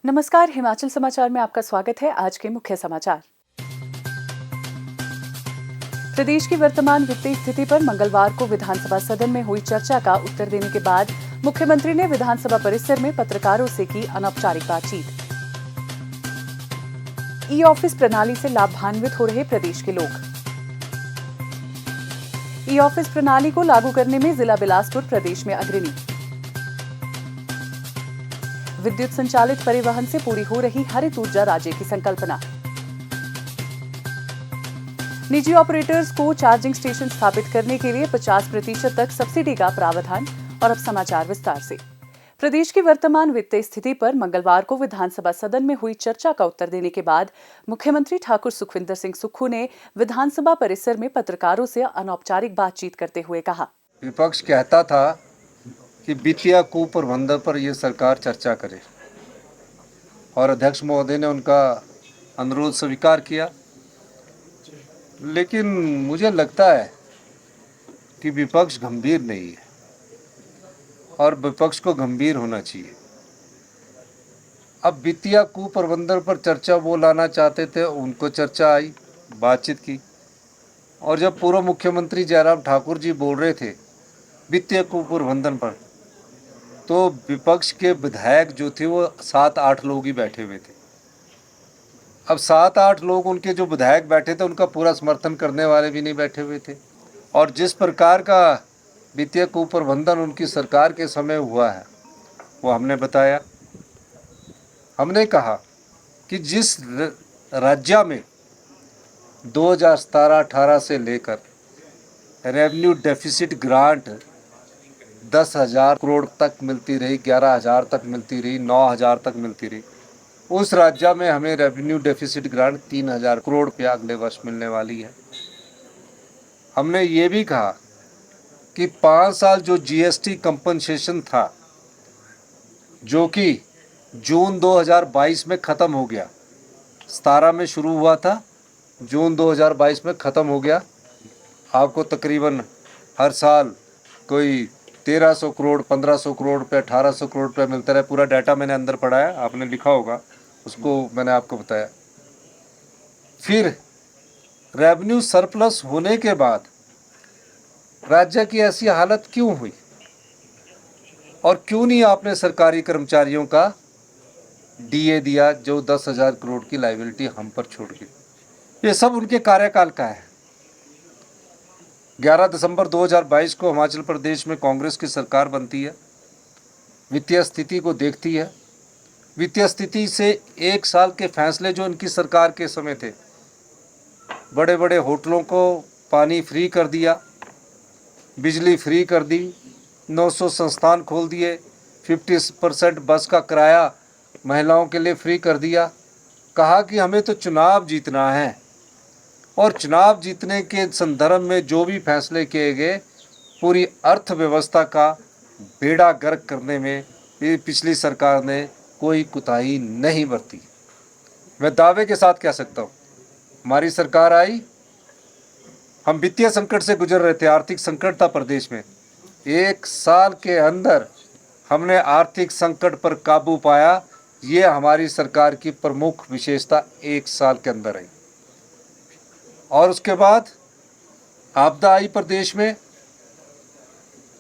नमस्कार, हिमाचल समाचार में आपका स्वागत है। आज के मुख्य समाचार। प्रदेश की वर्तमान वित्तीय स्थिति पर मंगलवार को विधानसभा सदन में हुई चर्चा का उत्तर देने के बाद मुख्यमंत्री ने विधानसभा परिसर में पत्रकारों से की अनौपचारिक बातचीत। ई ऑफिस प्रणाली से लाभान्वित हो रहे प्रदेश के लोग। ई ऑफिस प्रणाली को लागू करने में जिला बिलासपुर प्रदेश में अग्रणी। विद्युत संचालित परिवहन से पूरी हो रही हरित ऊर्जा राज्य की संकल्पना। निजी ऑपरेटर्स को चार्जिंग स्टेशन स्थापित करने के लिए 50% तक सब्सिडी का प्रावधान। और अब समाचार विस्तार से। प्रदेश की वर्तमान वित्तीय स्थिति पर मंगलवार को विधानसभा सदन में हुई चर्चा का उत्तर देने के बाद मुख्यमंत्री ठाकुर सुखविंदर सिंह सुक्खू ने विधानसभा परिसर में पत्रकारों से अनौपचारिक बातचीत करते हुए कहा, विपक्ष कहता था कि वित्तीय कुप्रबंधन पर यह सरकार चर्चा करे और अध्यक्ष महोदय ने उनका अनुरोध स्वीकार किया। लेकिन मुझे लगता है कि विपक्ष गंभीर नहीं है और विपक्ष को गंभीर होना चाहिए। अब वित्तीय कुप्रबंधन पर चर्चा वो लाना चाहते थे, उनको चर्चा आई, बातचीत की। और जब पूर्व मुख्यमंत्री जयराम ठाकुर जी बोल रहे थे वित्तीय कुप्रबंधन पर, तो विपक्ष के विधायक जो थे वो 7-8 लोग ही बैठे हुए थे। अब 7-8 लोग उनके जो विधायक बैठे थे उनका पूरा समर्थन करने वाले भी नहीं बैठे हुए थे। और जिस प्रकार का वित्तीय कुप्रबंधन उनकी सरकार के समय हुआ है वो हमने बताया। हमने कहा कि जिस राज्य में 2017-18 से लेकर रेवेन्यू डेफिसिट ग्रांट 10,000 करोड़ तक मिलती रही, 11,000 तक मिलती रही, 9,000 तक मिलती रही, उस राज्य में हमें रेवेन्यू डेफिसिट ग्रांट 3,000 करोड़ रुपया अगले वर्ष मिलने वाली है। हमने ये भी कहा कि 5 साल जो जीएसटी कंपनसेशन था, जो कि जून 2022 में ख़त्म हो गया, 17 में शुरू हुआ था, जून 2022 में ख़त्म हो गया। आपको तकरीबन हर साल कोई 1300 करोड़, 1500 करोड़ रुपये, 1800 करोड़ रुपये मिलता रहा। पूरा डाटा मैंने अंदर पढ़ा है, आपने लिखा होगा, उसको मैंने आपको बताया। फिर रेवेन्यू सरप्लस होने के बाद राज्य की ऐसी हालत क्यों हुई और क्यों नहीं आपने सरकारी कर्मचारियों का डीए दिया, जो 10,000 करोड़ की लायबिलिटी हम पर छोड़ गई। ये सब उनके कार्यकाल का है। 11 दिसंबर 2022 को हिमाचल प्रदेश में कांग्रेस की सरकार बनती है, वित्तीय स्थिति को देखती है। वित्तीय स्थिति से 1 साल के फैसले जो इनकी सरकार के समय थे, बड़े बड़े होटलों को पानी फ्री कर दिया, बिजली फ्री कर दी, 900 संस्थान खोल दिए, 50% बस का किराया महिलाओं के लिए फ्री कर दिया। कहा कि हमें तो चुनाव जीतना है और चुनाव जीतने के संदर्भ में जो भी फैसले किए गए, पूरी अर्थव्यवस्था का बेड़ा गर्क करने में पिछली सरकार ने कोई कुताही नहीं बरती। मैं दावे के साथ कह सकता हूँ, हमारी सरकार आई, हम वित्तीय संकट से गुजर रहे थे, आर्थिक संकट था प्रदेश में। 1 साल के अंदर हमने आर्थिक संकट पर काबू पाया। ये हमारी सरकार की प्रमुख विशेषता 1 साल के अंदर आई। और उसके बाद आपदा आई प्रदेश में,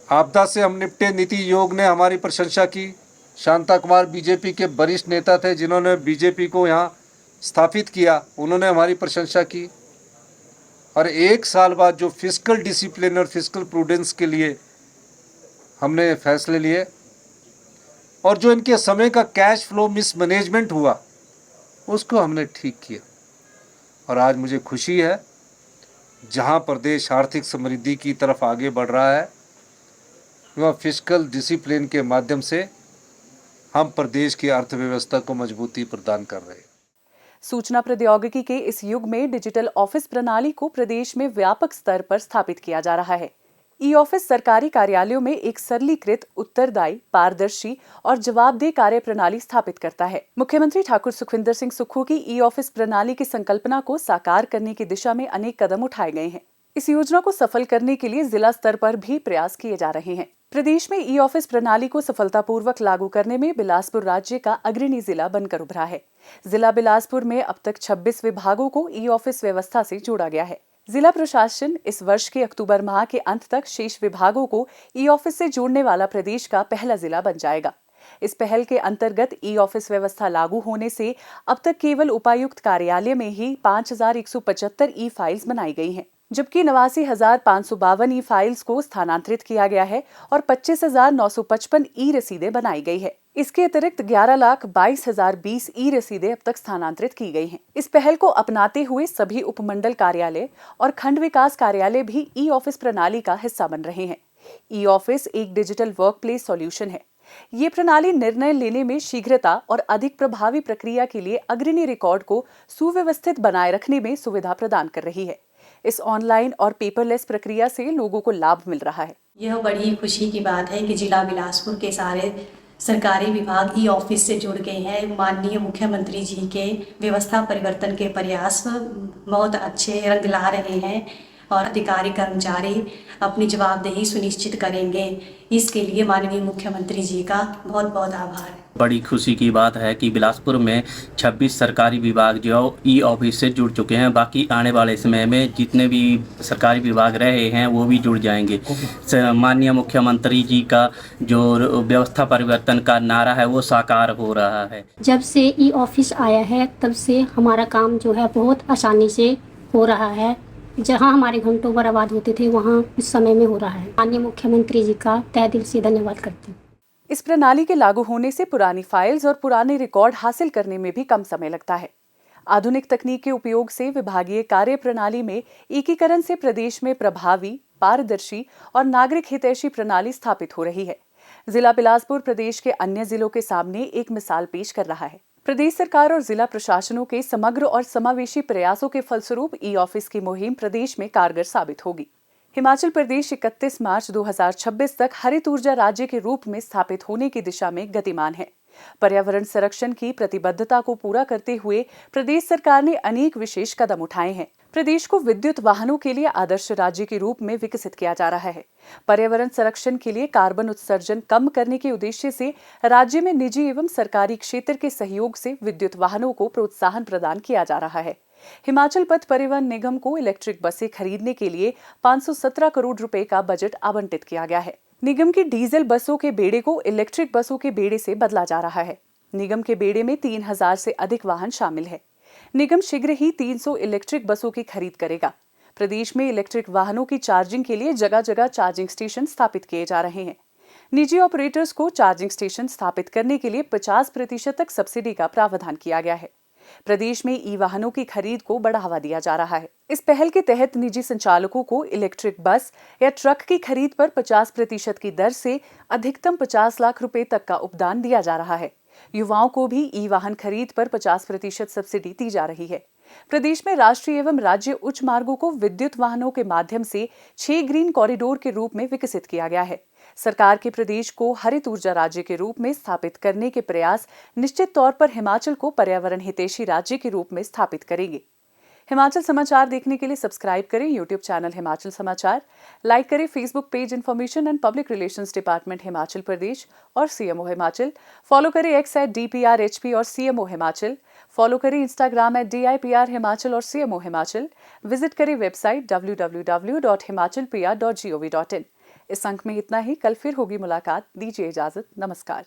आपदा से हम निपटे। नीति आयोग ने हमारी प्रशंसा की। शांता कुमार बीजेपी के वरिष्ठ नेता थे, जिन्होंने बीजेपी को यहाँ स्थापित किया, उन्होंने हमारी प्रशंसा की। और 1 साल बाद जो फिस्कल डिसिप्लिन और फिस्कल प्रूडेंस के लिए हमने फैसले लिए और जो इनके समय का कैश फ्लो मिसमैनेजमेंट हुआ, उसको हमने ठीक किया। और आज मुझे खुशी है, जहां प्रदेश आर्थिक समृद्धि की तरफ आगे बढ़ रहा है, वह फिस्कल डिसिप्लिन के माध्यम से हम प्रदेश की अर्थव्यवस्था को मजबूती प्रदान कर रहे हैं। सूचना प्रौद्योगिकी के इस युग में डिजिटल ऑफिस प्रणाली को प्रदेश में व्यापक स्तर पर स्थापित किया जा रहा है। ई ऑफिस सरकारी कार्यालयों में एक सरलीकृत, उत्तरदायी, पारदर्शी और जवाबदेह कार्य प्रणाली स्थापित करता है। मुख्यमंत्री ठाकुर सुखविंदर सिंह सुक्खू की ई ऑफिस प्रणाली की संकल्पना को साकार करने की दिशा में अनेक कदम उठाए गए हैं। इस योजना को सफल करने के लिए जिला स्तर पर भी प्रयास किए जा रहे हैं। प्रदेश में ई ऑफिस प्रणाली को सफलतापूर्वक लागू करने में बिलासपुर राज्य का अग्रणी जिला बनकर उभरा है। जिला बिलासपुर में अब तक 26 विभागों को ई ऑफिस व्यवस्था से जोड़ा गया है। जिला प्रशासन इस वर्ष के अक्टूबर माह के अंत तक शेष विभागों को ई ऑफिस से जोड़ने वाला प्रदेश का पहला जिला बन जाएगा। इस पहल के अंतर्गत ई ऑफिस व्यवस्था लागू होने से अब तक केवल उपायुक्त कार्यालय में ही 5175 ई फाइल्स बनाई गई हैं, जबकि 89,552 ई फाइल्स को स्थानांतरित किया गया है और 25,955 ई रसीदें बनाई गई है। इसके अतिरिक्त 11,22,020 ई रसीदें अब तक स्थानांतरित की गई हैं। इस पहल को अपनाते हुए सभी उपमंडल कार्यालय और खंड विकास कार्यालय भी ई ऑफिस प्रणाली का हिस्सा बन रहे हैं। ई ऑफिस एक डिजिटल वर्कप्लेस सॉल्यूशन है। ये प्रणाली निर्णय लेने में शीघ्रता और अधिक प्रभावी प्रक्रिया के लिए अग्रणी रिकॉर्ड को सुव्यवस्थित बनाए रखने में सुविधा प्रदान कर रही है। इस ऑनलाइन और पेपरलेस प्रक्रिया से लोगों को लाभ मिल रहा है। यह बड़ी खुशी की बात है कि जिला बिलासपुर के सारे सरकारी विभाग ई ऑफिस से जुड़ गए हैं। माननीय मुख्यमंत्री जी के व्यवस्था परिवर्तन के प्रयास बहुत अच्छे रंग ला रहे हैं और अधिकारी कर्मचारी अपनी जवाबदेही सुनिश्चित करेंगे। इसके लिए माननीय मुख्यमंत्री जी का बहुत बहुत आभार। बड़ी खुशी की बात है कि बिलासपुर में 26 सरकारी विभाग जो ई ऑफिस से जुड़ चुके हैं। बाकी आने वाले समय में जितने भी सरकारी विभाग रहे हैं वो भी जुड़ जाएंगे। माननीय मुख्यमंत्री जी का जो व्यवस्था परिवर्तन का नारा है वो साकार हो रहा है। जब से ई ऑफिस आया है तब से हमारा काम जो है बहुत आसानी से हो रहा है। जहां हमारे घंटों बर्बाद होते थे वहां कुछ समय में हो रहा है। माननीय मुख्यमंत्री जी का तहे दिल से धन्यवाद करती हूँ। इस प्रणाली के लागू होने से पुरानी फाइल्स और पुराने रिकॉर्ड हासिल करने में भी कम समय लगता है। आधुनिक तकनीक के उपयोग से विभागीय कार्य प्रणाली में एकीकरण से प्रदेश में प्रभावी, पारदर्शी और नागरिक हितैषी प्रणाली स्थापित हो रही है। जिला बिलासपुर प्रदेश के अन्य जिलों के सामने एक मिसाल पेश कर रहा है। प्रदेश सरकार और जिला प्रशासनों के समग्र और समावेशी प्रयासों के फलस्वरूप ई ऑफिस की मुहिम प्रदेश में कारगर साबित होगी। हिमाचल प्रदेश 31 मार्च 2026 तक हरित ऊर्जा राज्य के रूप में स्थापित होने की दिशा में गतिमान है। पर्यावरण संरक्षण की प्रतिबद्धता को पूरा करते हुए प्रदेश सरकार ने अनेक विशेष कदम उठाए हैं। प्रदेश को विद्युत वाहनों के लिए आदर्श राज्य के रूप में विकसित किया जा रहा है। पर्यावरण संरक्षण के लिए कार्बन उत्सर्जन कम करने के उद्देश्य से राज्य में निजी एवं सरकारी क्षेत्र के सहयोग से विद्युत वाहनों को प्रोत्साहन प्रदान किया जा रहा है। हिमाचल पथ परिवहन निगम को इलेक्ट्रिक बसें खरीदने के लिए 517 करोड़ रुपए का बजट आवंटित किया गया है। निगम की डीजल बसों के बेड़े को इलेक्ट्रिक बसों के बेड़े से बदला जा रहा है। निगम के बेड़े में 3000 से अधिक वाहन शामिल है। निगम शीघ्र ही 300 इलेक्ट्रिक बसों की खरीद करेगा। प्रदेश में इलेक्ट्रिक वाहनों की चार्जिंग के लिए जगह जगह चार्जिंग स्टेशन स्थापित किए जा रहे हैं। निजी ऑपरेटर्स को चार्जिंग स्टेशन स्थापित करने के लिए 50% तक सब्सिडी का प्रावधान किया गया है। प्रदेश में ई वाहनों की खरीद को बढ़ावा दिया जा रहा है। इस पहल के तहत निजी संचालकों को इलेक्ट्रिक बस या ट्रक की खरीद पर 50% की दर से अधिकतम 50 लाख रुपए तक का उपदान दिया जा रहा है। युवाओं को भी ई वाहन खरीद पर 50% सब्सिडी दी जा रही है। प्रदेश में राष्ट्रीय एवं राज्य उच्च मार्गों को विद्युत वाहनों के माध्यम से 6 ग्रीन कॉरिडोर के रूप में विकसित किया गया है। सरकार के प्रदेश को हरित ऊर्जा राज्य के रूप में स्थापित करने के प्रयास निश्चित तौर पर हिमाचल को पर्यावरण हितैषी राज्य के रूप में स्थापित करेंगे। हिमाचल समाचार देखने के लिए सब्सक्राइब करें यूट्यूब चैनल हिमाचल समाचार, लाइक करें Facebook page information and public relations department Himachal Pradesh और सीएमओ हिमाचल, फॉलो करें एक्स @DPRHP और सीएमओ हिमाचल, फॉलो करें इंस्टाग्राम @DIPR हिमाचल और सीएमओ हिमाचल, विजिट करें वेबसाइट www.himachalpr.gov.in। इस अंक में इतना ही। कल फिर होगी मुलाकात। दीजिए इजाजत। नमस्कार।